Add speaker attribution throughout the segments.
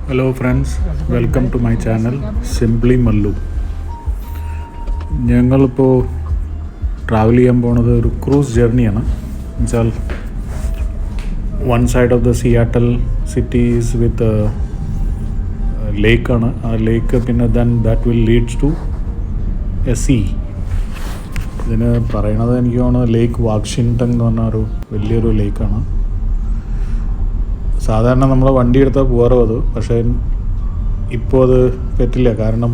Speaker 1: Hello friends, welcome to my channel simply Mallu. ഞങ്ങളിപ്പോൾ travel ചെയ്യാൻ പോണത് ഒരു ക്രൂസ് ജേർണിയാണ്. എന്നുവെച്ചാൽ one side of the Seattle cities with ലേക്കാണ്. ആ ലേക്ക് പിന്നെ that will leads to a sea. ഇതിന് പറയണത് എനിക്ക് തോന്നുന്നത് ലേക്ക് വാഷിങ്ടൺ എന്ന് പറഞ്ഞ ഒരു വലിയൊരു ലേക്കാണ്. സാധാരണ നമ്മൾ വണ്ടി എടുത്താൽ പോകാറോ അത്, പക്ഷേ ഇപ്പോൾ അത് പറ്റില്ല. കാരണം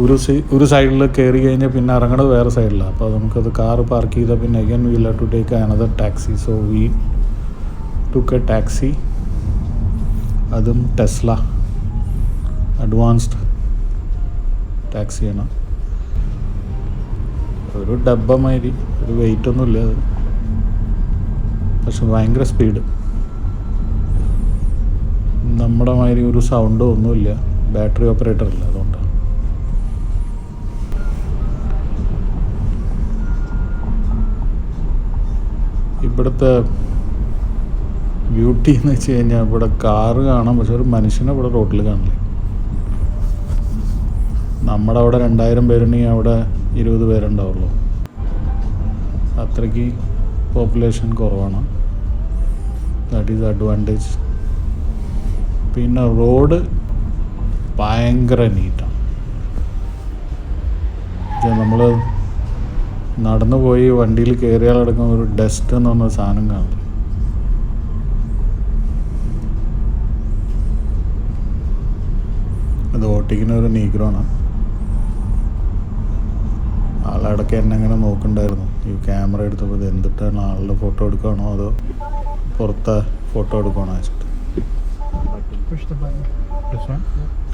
Speaker 1: ഒരു സൈഡിൽ കയറി കഴിഞ്ഞാൽ പിന്നെ ഇറങ്ങണത് വേറെ സൈഡിലാണ്. അപ്പോൾ നമുക്കത് കാറ് പാർക്ക് ചെയ്താൽ പിന്നെ again we have to take another taxi. So we took a taxi, അതും ടെസ്ല അഡ്വാൻസ്ഡ് ടാക്സിയാണ്. ഒരു ഡബ്ബ മാതിരി, ഒരു വെയിറ്റൊന്നുമില്ല അത്, പക്ഷെ ഭയങ്കര സ്പീഡ്. നമ്മുടെ മാതിരി ഒരു സൗണ്ടോ ഒന്നുമില്ല, ബാറ്ററി ഓപ്പറേറ്റർ അല്ല, അതുകൊണ്ടാണ്. ഇവിടുത്തെ ബ്യൂട്ടി എന്ന് വെച്ച് കഴിഞ്ഞാൽ ഇവിടെ കാറ് കാണാം, പക്ഷെ ഒരു മനുഷ്യനെ ഇവിടെ റോട്ടിൽ കാണില്ല. നമ്മുടെ അവിടെ 2000 പേരുണ്ടെങ്കിൽ അവിടെ 20 പേരുണ്ടാവുള്ളൂ. അത്രയ്ക്ക് പോപ്പുലേഷൻ കുറവാണ്. That is advantage. പിന്നെ റോഡ് ഭയങ്കര നീറ്റാണ്. നമ്മൾ നടന്നു പോയി വണ്ടിയിൽ കയറിയാലടക്കം ഒരു ഡസ്റ്റ് എന്ന് പറഞ്ഞ സാധനം കാണില്ല. അത് ഓട്ടിക്കുന്ന ഒരു നീഗ്രോണ്. ആളിടയ്ക്ക് എന്നെ അങ്ങനെ നോക്കണ്ടായിരുന്നു. ഈ ക്യാമറ എടുത്തപ്പോൾ ഇത് എന്തിട്ടാണ്, ആളുടെ ഫോട്ടോ എടുക്കുകയാണോ അതോ പുറത്തെ ഫോട്ടോ എടുക്കുകയാണോ വെച്ചിട്ട്.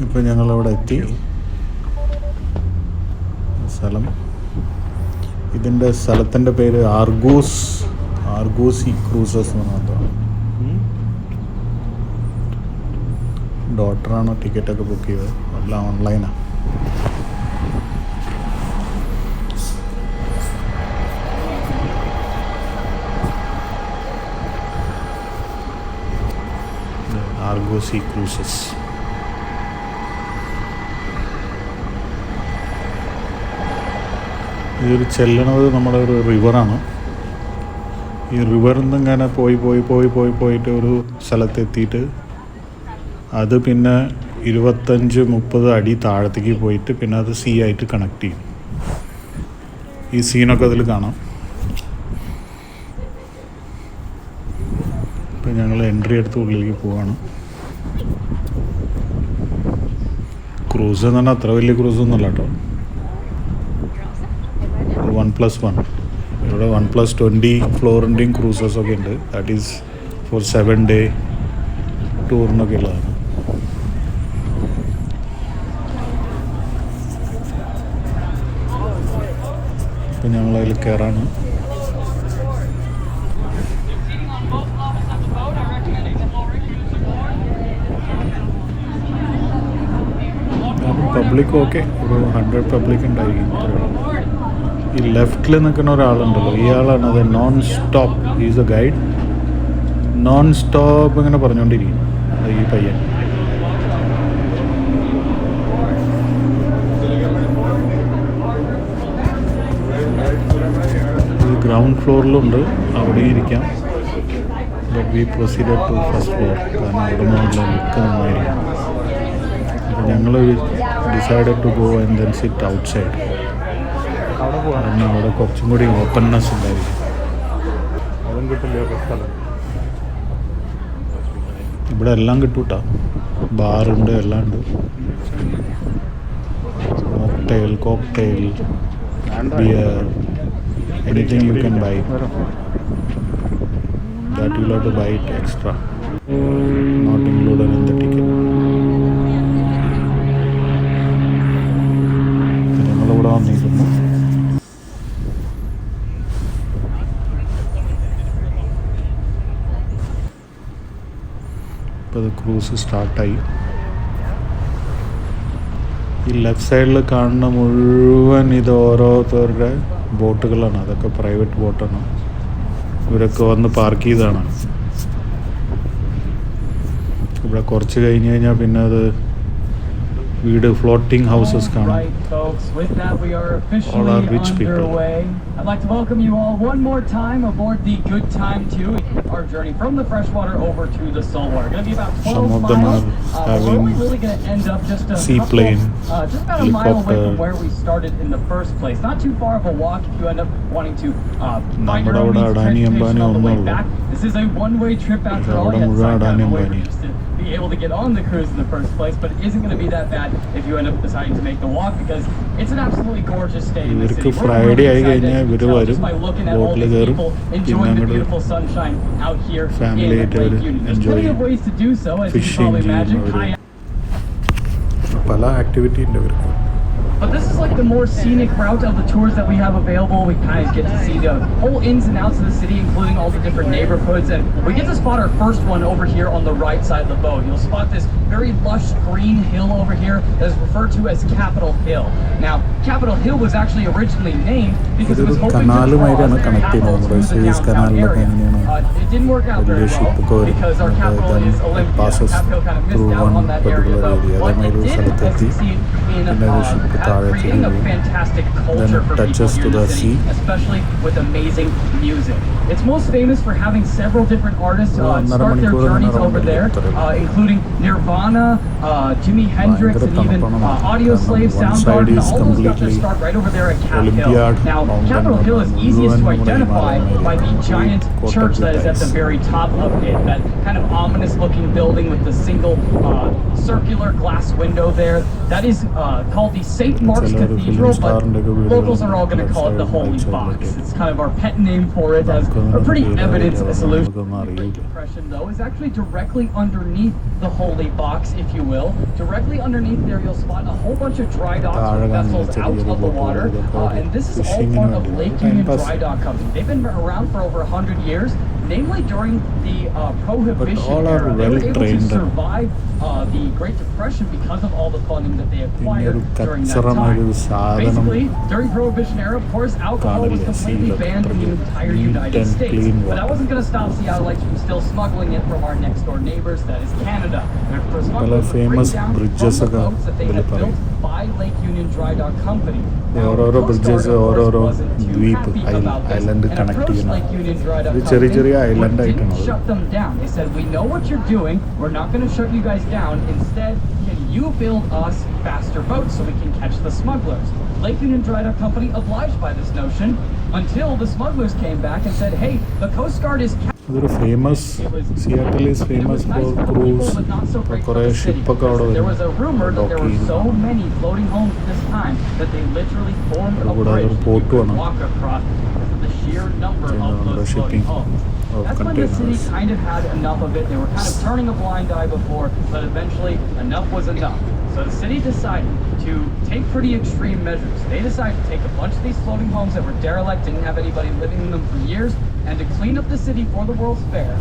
Speaker 1: ഇപ്പം ഞങ്ങളവിടെ എത്തി. ഇതിൻ്റെ സ്ഥലത്തിൻ്റെ പേര് ആർഗൂസി ക്രൂസസ് എന്ന് പറഞ്ഞതാണ്. ഡോക്ടറാണ് ടിക്കറ്റൊക്കെ ബുക്ക് ചെയ്തത്, എല്ലാം ഓൺലൈനാണ്. ആർഗോസി ക്രൂസസ്. ഇതൊരു ചെല്ലണത് നമ്മുടെ ഒരു റിവറാണ്. ഈ റിവറിൽ നിന്ന് ഇങ്ങനെ പോയിട്ട് ഒരു സ്ഥലത്തെത്തിയിട്ട് അത് പിന്നെ 25-30 അടി താഴത്തേക്ക് പോയിട്ട് പിന്നെ അത് സീ ആയിട്ട് കണക്ട് ചെയ്യും. ഈ സീനൊക്കെ അതിൽ കാണാം. ഇപ്പം ഞങ്ങൾ എൻട്രി എടുത്ത് ഉള്ളിലേക്ക് പോവാണ്. ക്രൂസ് എന്ന് പറഞ്ഞാൽ അത്ര വലിയ ക്രൂസൊന്നുമല്ല കേട്ടോ. 1+1 ഇവിടെ 1+20 ഫ്ലോറിൻ്റെയും ക്രൂസസൊക്കെ ഉണ്ട്. ദാറ്റ് ഈസ് ഫോർ 7 ഡേ ടൂറിനൊക്കെ ഉള്ളതാണ്. ഇപ്പം ഞങ്ങളതിൽ കയറാണ്. പബ്ലിക് ഓക്കെ, ഒരു 100 പബ്ലിക് ഉണ്ടായിരിക്കും. ഈ ലെഫ്റ്റിൽ നിൽക്കുന്ന ഒരാളുണ്ടല്ലോ, ഇയാളാണ് അത് non stop, is a guide. Non stop ഇങ്ങനെ പറഞ്ഞുകൊണ്ടിരിക്കും ഈ പയ്യൻ. ഈ ഗ്രൗണ്ട് ഫ്ലോറിലുണ്ട്, അവിടെ ഇരിക്കാം. But we proceeded to first floor, കാരണം അവിടെ നിന്നുള്ള ലുക്ക് നന്നായിരിക്കും. അപ്പോൾ ഞങ്ങൾ decided to go and then sit outside. കാരണം അവിടെ കുറച്ചും കൂടി ഓപ്പൺനെസ് ഉണ്ടായിരിക്കും. അതും കിട്ടില്ല സ്ഥലം. ഇവിടെ എല്ലാം കിട്ടൂട്ടാ, ബാറുണ്ട്, എല്ലാം ഉണ്ട്. Cocktail, beer, anything you can buy. That you have to buy it extra, not included in the ticket. ഞങ്ങളിവിടെ വന്നിരുന്നു. ഇപ്പോൾ അത് ക്രൂസ് സ്റ്റാർട്ടായി. ഈ ലെഫ്റ്റ് സൈഡിൽ കാണുന്ന മുഴുവൻ ഇത് ഓരോരുത്തരുടെ ബോട്ടുകളാണ്. അതൊക്കെ പ്രൈവറ്റ് ബോട്ടാണ്. ഇവരൊക്കെ വന്ന് പാർക്ക് ചെയ്തതാണ്. ഇവിടെ കുറച്ച് കഴിഞ്ഞ് കഴിഞ്ഞാൽ പിന്നെ അത് വീട് ഫ്ലോട്ടിംഗ് ഹൗസസ് കാണാം.
Speaker 2: Right, folks. With that, we are officially
Speaker 1: All are rich people.
Speaker 2: underway. I'd like to welcome you all one more time aboard the Good Time 2, our journey from the freshwater over to the saltwater. Going to be about 12
Speaker 1: Some of them
Speaker 2: miles.
Speaker 1: are
Speaker 2: We're
Speaker 1: having
Speaker 2: only really going to end up just a
Speaker 1: seaplane,
Speaker 2: just about a mile away
Speaker 1: helicopter.
Speaker 2: from where we started in the first place. Not too far of a walk if you end up wanting to find your own means of transportation on the way back. This is a one-way trip after all. Yeah, it's not kind of a way for just to be able to get on the cruise in the first place, but it isn't going to be that bad if you end up deciding to make the walk, because it's an absolutely gorgeous stay in the city. We're really excited, you can tell just by looking at all these people enjoying the beautiful sunshine out here in Lake Union. There's plenty of ways to do so, as you can probably imagine.
Speaker 1: പല activity ഉണ്ട് ഇവർക്ക്.
Speaker 2: But this is like the more scenic route of the tours that we have available. We kind of get to see the whole ins and outs of the city, including all the different neighborhoods. And we get to spot our first one over here on the right side of the boat. You'll spot this very lush green hill over here that is referred to as Capitol Hill. Now, Capitol Hill was actually originally named because it was hoping to cross the capital through the downtown area. It didn't work out very well because our capital is Olympia. Capitol kind of missed out on that area, though. What it did was succeed in creating a fantastic culture for people here in the city, especially with amazing music. It's most famous for having several different artists start their journeys over there, including Nirvana, Jimi Hendrix, and even Audioslave, Soundgarden. All those got their start right over there at Cap Hill. Now, Capitol Hill is easiest to identify by the giant church that is at the very top of it. That kind of ominous-looking building with the single circular glass window there. That is called the St. Mark's Cathedral, but locals are all going to call it the Holy Box. It's kind of our pet name for it, as a pretty evident solution. The depression, though, is actually directly underneath the Holy Box, if you will. Directly underneath there, you'll spot a whole bunch of dry docks with vessels out of the water, and this is all part of Lake Union Dry Dock Company. They've been around for over 100 years. Namely, during the Prohibition era, they were able to survive the Great Depression because of all the funding that they acquired during that time. Basically, during Prohibition era, of course, alcohol was completely banned in the entire United States. But that wasn't going to stop Seattleites from still smuggling it from our next-door neighbors, that is Canada. And smugglers would bring down from the boats that they had built by Lake Union Dry Dock Company.
Speaker 1: ഓരോരോ bridges ഓരോരോ ദ്വീപ് island connect ചെയ്യുന്ന ചെറിയ ചെറിയ island ആയിട്ടാണ്.
Speaker 2: Shut them down. They said, we know what you're doing. We're not going to shut you guys down. Instead, can you build us faster boats so we can catch the smugglers? Lake Union Dry Dock Company obliged by this notion until the smugglers came back and said, hey, the Coast Guard is...
Speaker 1: ഇതൊരു famous Seattle is famous for cruise. കുറേ ഷിപ്പൊക്കെ അവിടെ വരും.
Speaker 2: There was a rumor that there were so many floating homes at this time that they literally formed a bridge to walk across because of the sheer number of those floating homes. That's when the city kind of had enough of it. They were kind of turning a blind eye before, but eventually enough was enough. So the city decided to take pretty extreme measures. They decided to take a bunch of these floating homes that were derelict, didn't have anybody living in them for years, and to clean up the city for the World's Fair,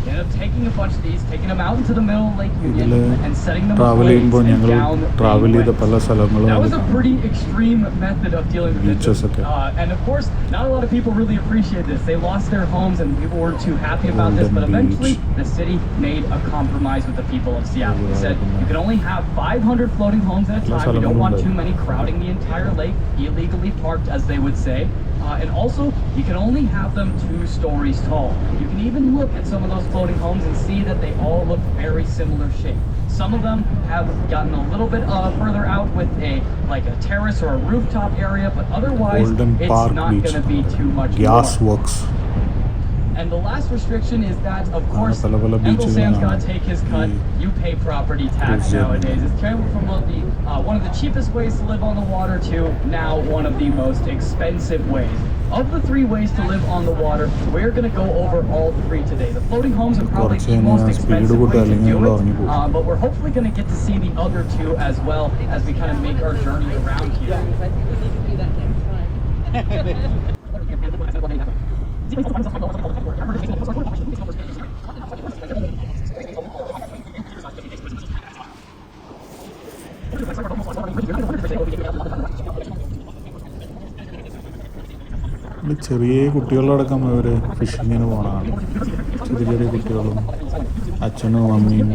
Speaker 2: they ended up taking a bunch of these, taking them out into the middle of Lake Union, and setting them ablaze and down the main. That was a pretty extreme method of dealing with it. And of course, not a lot of people really appreciate this. They lost their homes and people weren't too happy about this, but eventually the city made a compromise with the people of Seattle. They said, you can only have 500 floating homes at a time. We don't want too many crowding the entire lake, illegally parked, as they would say. And also, you can only have them 2 stories tall. You can even look at some of those floating homes and see that they all look very similar shape. Some of them have gotten a little bit further out with a terrace or a rooftop area, but otherwise, it's not going to be too much
Speaker 1: gas
Speaker 2: more.
Speaker 1: works.
Speaker 2: And the last restriction is that, of course, Ethel Sam's got to take his cut. You pay property tax nowadays. It's traveled from one of the cheapest ways to live on the water to now one of the most expensive ways. Of the 3 ways to live on the water, we're going to go over all 3 today. The floating homes are probably the most expensive way to do it, but we're hopefully going to get to see the other 2 as well as we kind of make our journey around here.
Speaker 1: ഇവിടെ ചെറിയ കുട്ടികളടക്കം അവർ ഫിഷിങ്ങിന് പോകണതാണ്. ചെറിയ ചെറിയ കുട്ടികളും അച്ഛനും അമ്മയും.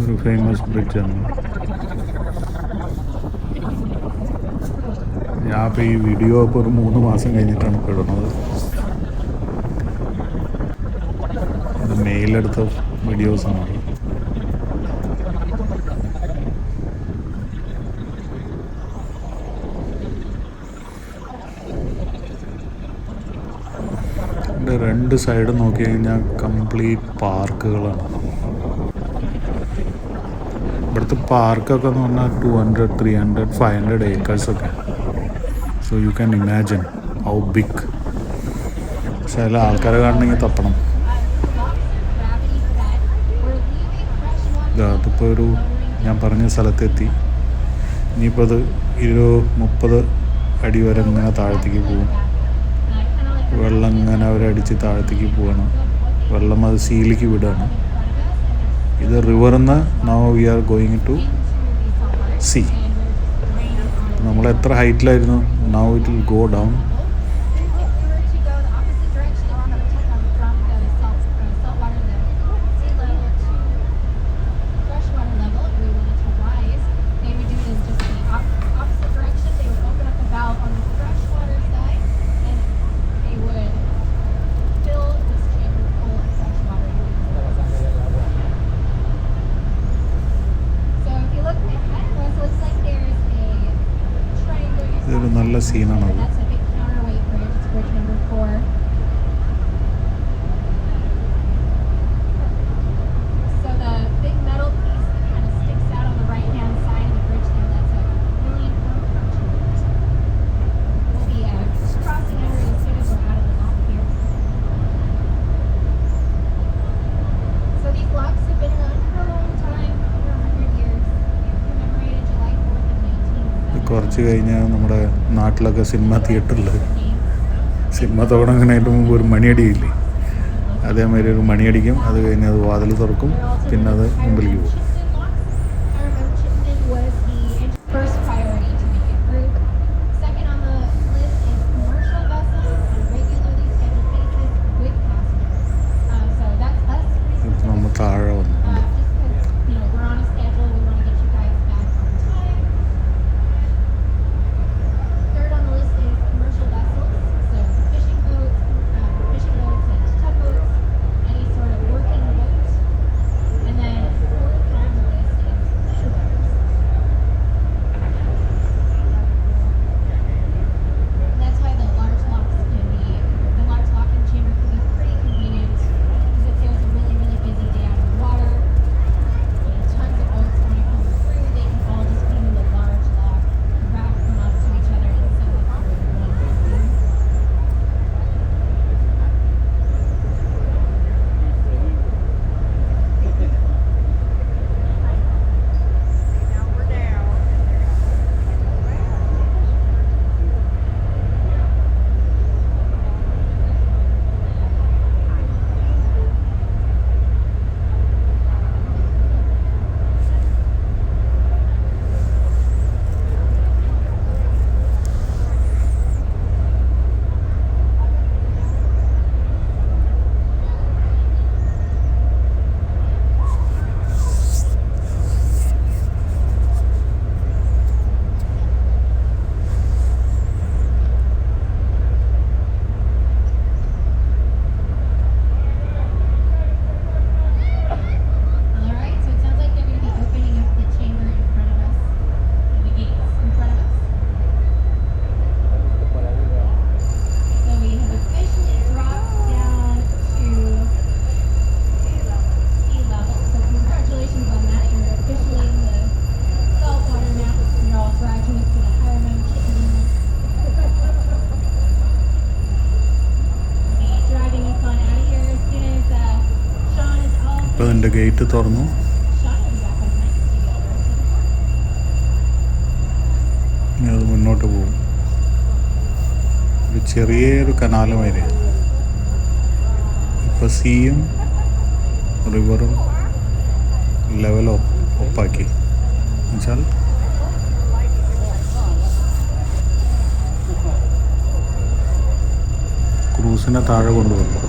Speaker 1: ഒരു famous ബ്രിഡ്ജാണ്. ഞാൻ ഇപ്പോൾ ഈ വീഡിയോ ഇപ്പോൾ ഒരു 3 മാസം കഴിഞ്ഞിട്ടാണ് ഇപ്പോൾ ഇടുന്നത്. ഇത് മെയിലെടുത്ത വീഡിയോസാണ്. ഇതിൻ്റെ 2 സൈഡും നോക്കി കഴിഞ്ഞാൽ കംപ്ലീറ്റ് പാർക്കുകളാണ്. ഇവിടുത്തെ പാർക്കൊക്കെ എന്ന് പറഞ്ഞാൽ 200, 300, 500 ഏക്കേഴ്സൊക്കെ. So you can imagine how big. പക്ഷെ അതിൽ ആൾക്കാരെ കാണണമെങ്കിൽ തപ്പണം. അതിപ്പോൾ ഒരു ഞാൻ പറഞ്ഞ സ്ഥലത്തെത്തി. ഇനിയിപ്പോൾ അത് 20-30 അടി വരെ ഇങ്ങനെ താഴത്തേക്ക് പോകും. വെള്ളം ഇങ്ങനെ അവരടിച്ച് താഴത്തേക്ക് പോവാണ്. വെള്ളം അത് സീയിലേക്ക് വിടുകയാണ്. ഇത് റിവറിന്ന് now we are going to sea. നമ്മൾ എത്ര ഹൈറ്റിലായിരുന്നു, now it will go down. ഇതൊരു നല്ല സീനാണത്. കുറച്ച് കഴിഞ്ഞാൽ നമ്മുടെ നാട്ടിലൊക്കെ സിനിമ തിയേറ്ററിൽ സിനിമ തുടങ്ങുന്നതിന് മുമ്പ് ഒരു മണിയടിയില്ലേ, അതേമാതിരി ഒരു മണിയടിക്കും. അത് കഴിഞ്ഞ് അത് വാതിൽ തുറക്കും, പിന്നെ അത് മുമ്പിലേക്ക് പോകും. നമ്മൾ താഴെ വന്നു. ഇപ്പോൾ അതിൻ്റെ ഗേറ്റ് തുറന്നു. ഇനി അത് മുന്നോട്ട് പോകും. ഒരു ചെറിയൊരു കനാലുമാതിരി. ഇപ്പോൾ സീയും റിവറും ലെവൽ ഒപ്പാക്കി എന്നുവെച്ചാൽ ക്രൂസിനെ താഴെ കൊണ്ടുവന്നു.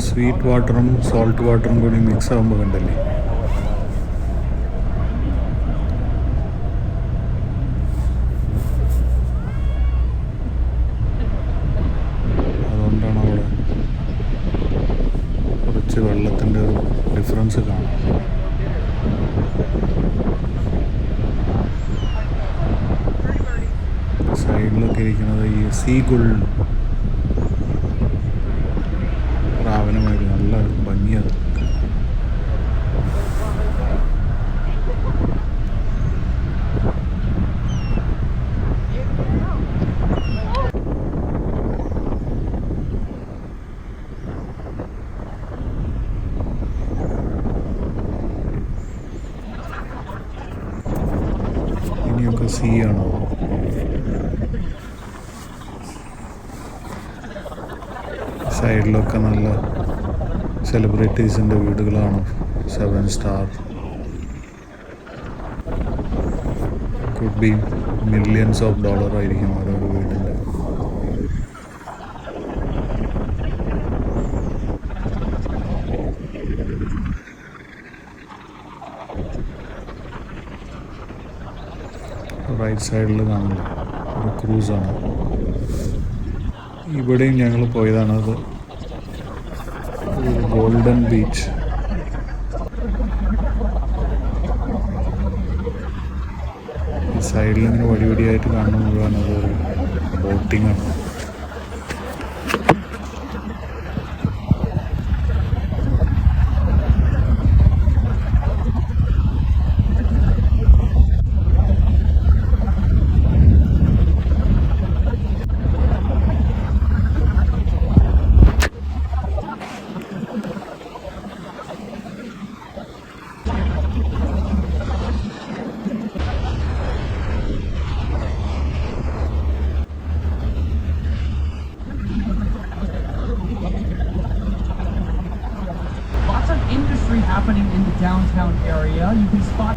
Speaker 1: സ്വീറ്റ് വാട്ടറും സോൾട്ട് വാട്ടറും കൂടി മിക്സ് ആകുമ്പോൾ കണ്ടല്ലേ, അതുകൊണ്ടാണ് അവിടെ കുറച്ച് വെള്ളത്തിൻ്റെ ഒരു ഡിഫറൻസ് കാണാം. സൈഡിലൊക്കെ ഇരിക്കുന്നത് ഈ സീ ഗുൾ പ്രാവനമായിട്ട് നല്ല ഭംഗിയത്. ഇനിയൊക്കെ സീ ആണോ? സൈഡിലൊക്കെ നല്ല സെലിബ്രിറ്റീസിൻ്റെ വീടുകളാണ്. 7 star, could be millions of dollar ആയിരിക്കും ഓരോരോ വീടിൻ്റെ. റൈറ്റ് സൈഡിൽ കാണില്ല, ഒരു ക്രൂസാണ്. ഇവിടെയും ഞങ്ങൾ പോയതാണ്. അത് ഗോൾഡൻ ബീച്ച്. ഈ സൈഡിൽ ഇങ്ങനെ വടിവടിയായിട്ട് കാണുന്ന മുഴുവൻ അതൊരു ബോട്ടിങ്ങാണ്.
Speaker 2: Happening in the downtown area. You can spot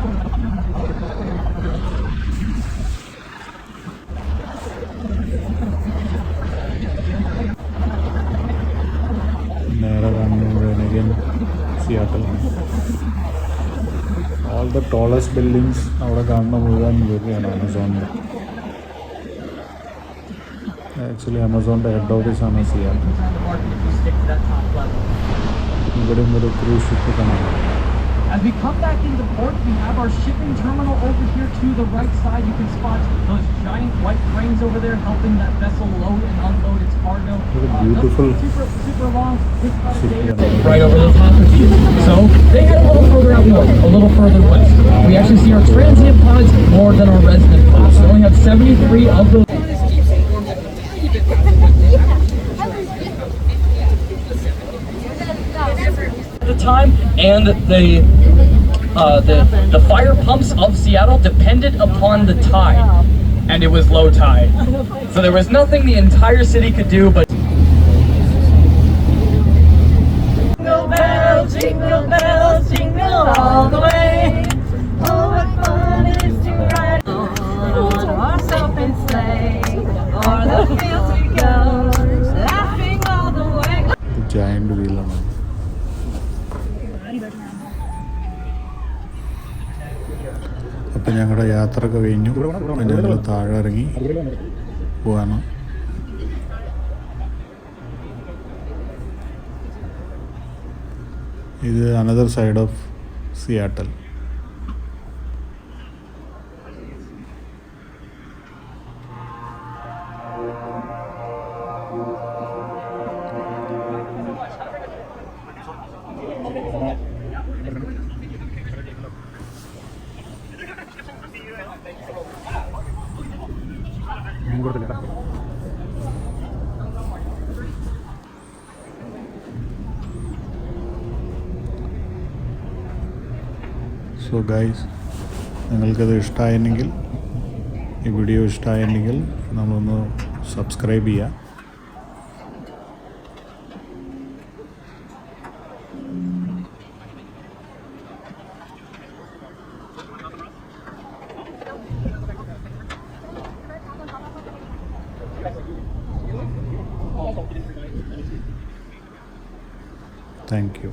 Speaker 1: Seattle. All the tallest buildings അവിടെ കാണുന്ന മുഴുവൻ ഇതൊക്കെയാണ് ആമസോണിൻ്റെ. ആക്ച്വലി ആമസോണിൻ്റെ ഹെഡ് ഓഫീസാണ് സിയാറ്റിൽ. ഇവിടെയും ഒരു ക്രൂസ് ഷിപ്പ് കാണാം.
Speaker 2: As we come back into port, we have our shipping terminal over here to the right side. You can spot those giant white cranes over there helping that vessel load and unload its cargo.
Speaker 1: Beautiful
Speaker 2: Super long. It's about a day or
Speaker 1: city.
Speaker 2: right over the top of you. So they head a little further out north, a little further west. We actually see our transient pods more than our resident pods. We only have 73 of those. At the time, and the fire pumps of Seattle depended upon the tide, and it was low tide. So there was nothing the entire city could do but. Jingle bells, jingle all the way. Oh, what fun it is to ride on horse open sleigh. O'er the fields we go, laughing all the way.
Speaker 1: Giant വീലാണ്. അപ്പം ഞങ്ങളുടെ യാത്രയൊക്കെ കഴിഞ്ഞു. അപ്പം ഞങ്ങൾ താഴെ ഇറങ്ങി പോവാണ്. ഇത് another side of Seattle. So guys, നിങ്ങൾക്കത് ഇഷ്ടമായെങ്കിൽ, ഈ വീഡിയോ ഇഷ്ടമായെങ്കിൽ നമ്മളൊന്ന് സബ്സ്ക്രൈബ് ചെയ്യുക. Thank U.